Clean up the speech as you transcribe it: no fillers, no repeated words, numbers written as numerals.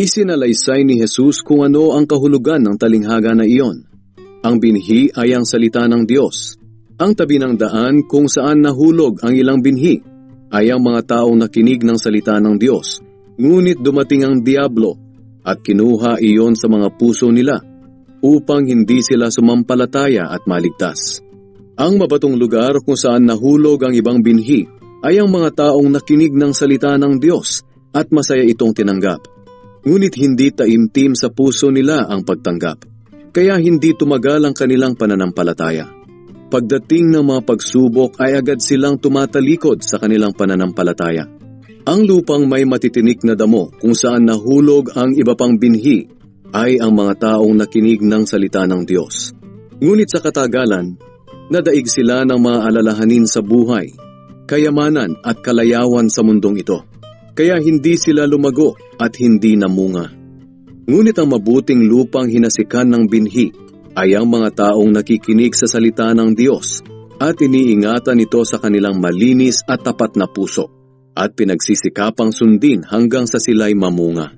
Isinalaysay ni Jesus kung ano ang kahulugan ng talinghaga na iyon. Ang binhi ay ang salita ng Diyos. Ang tabi ng daan kung saan nahulog ang ilang binhi ay ang mga taong nakinig ng salita ng Diyos. Ngunit dumating ang diablo at kinuha iyon sa mga puso nila upang hindi sila sumampalataya at maligtas. Ang mabatong lugar kung saan nahulog ang ibang binhi ay ang mga taong nakinig ng salita ng Diyos at masaya itong tinanggap. Ngunit hindi taimtim sa puso nila ang pagtanggap, kaya hindi tumagal ang kanilang pananampalataya. Pagdating ng mga pagsubok ay agad silang tumatalikod sa kanilang pananampalataya. Ang lupang may matitinik na damo kung saan nahulog ang iba pang binhi ay ang mga taong nakinig ng salita ng Diyos. Ngunit sa katagalan, nadaig sila ng mga alalahanin sa buhay, kayamanan at kalayawan sa mundong ito. Kaya hindi sila lumago at hindi namunga. Ngunit ang mabuting lupang hinasikan ng binhi ay ang mga taong nakikinig sa salita ng Diyos at iniingatan ito sa kanilang malinis at tapat na puso at pinagsisikapang sundin hanggang sa sila'y mamunga.